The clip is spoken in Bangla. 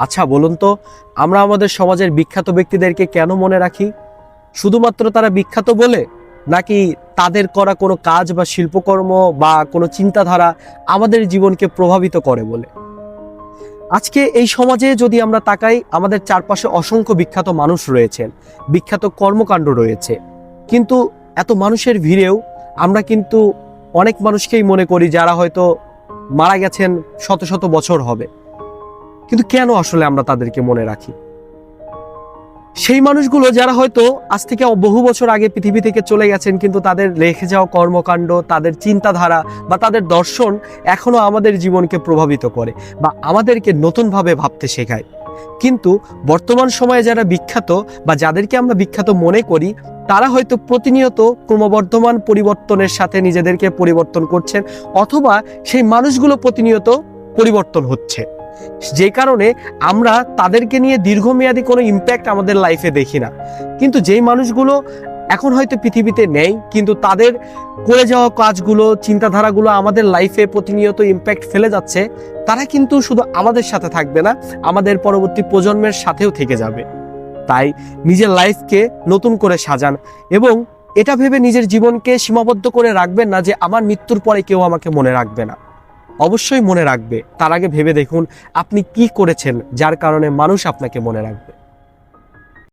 আচ্ছা বলুন তো, আমরা আমাদের সমাজের বিখ্যাত ব্যক্তিদেরকে কেন মনে রাখি? শুধুমাত্র তারা বিখ্যাত বলে, নাকি তাদের করা কোনো কাজ বা শিল্পকর্ম বা কোনো চিন্তাধারা আমাদের জীবনকে প্রভাবিত করে বলে? আজকে এই সমাজে যদি আমরা তাকাই, আমাদের চারপাশে অসংখ্য বিখ্যাত মানুষ রয়েছেন, বিখ্যাত কর্মকাণ্ড রয়েছে, কিন্তু এত মানুষের ভিড়েও আমরা কিন্তু অনেক মানুষকেই মনে করি যারা হয়তো মারা গেছেন শত শত বছর হবে। কিন্তু কেন আসলে আমরা তাদেরকে মনে রাখি? সেই মানুষগুলো যারা হয়তো আজ থেকে বহু বছর আগে পৃথিবী থেকে চলে গেছেন, কিন্তু তাদের রেখে যাওয়া কর্মকাণ্ড, তাদের চিন্তাধারা বা তাদের দর্শন এখনো আমাদের জীবনকে প্রভাবিত করে বা আমাদেরকে নতুনভাবে ভাবতে শেখায়। কিন্তু বর্তমান সময়ে যারা বিখ্যাত বা যাদেরকে আমরা বিখ্যাত মনে করি, তারা হয়তো প্রতিনিয়ত ক্রমবর্ধমান পরিবর্তনের সাথে নিজেদেরকে পরিবর্তন করছেন, অথবা সেই মানুষগুলো প্রতিনিয়ত পরিবর্তন হচ্ছে, যে কারণে আমরা তাদেরকে নিয়ে দীর্ঘমেয়াদী কোনো ইম্প্যাক্ট আমাদের লাইফে দেখি না। কিন্তু যেই মানুষগুলো এখন হয়তো পৃথিবীতে নেই, কিন্তু তাদের করে যাওয়া কাজগুলো, চিন্তাধারাগুলো আমাদের লাইফে প্রতিনিয়ত ইম্প্যাক্ট ফেলে যাচ্ছে, তারা কিন্তু শুধু আমাদের সাথে থাকবে না, আমাদের পরবর্তী প্রজন্মের সাথেও থেকে যাবে। তাই নিজের লাইফকে নতুন করে সাজান এবং এটা ভেবে নিজের জীবনকে সীমাবদ্ধ করে রাখবেন না যে আমার মৃত্যুর পরে কেউ আমাকে মনে রাখবে না। অবশ্যই মনে রাখবে। তার আগে ভেবে দেখুন আপনি কি করেছেন যার কারণে মানুষ আপনাকে মনে রাখবে।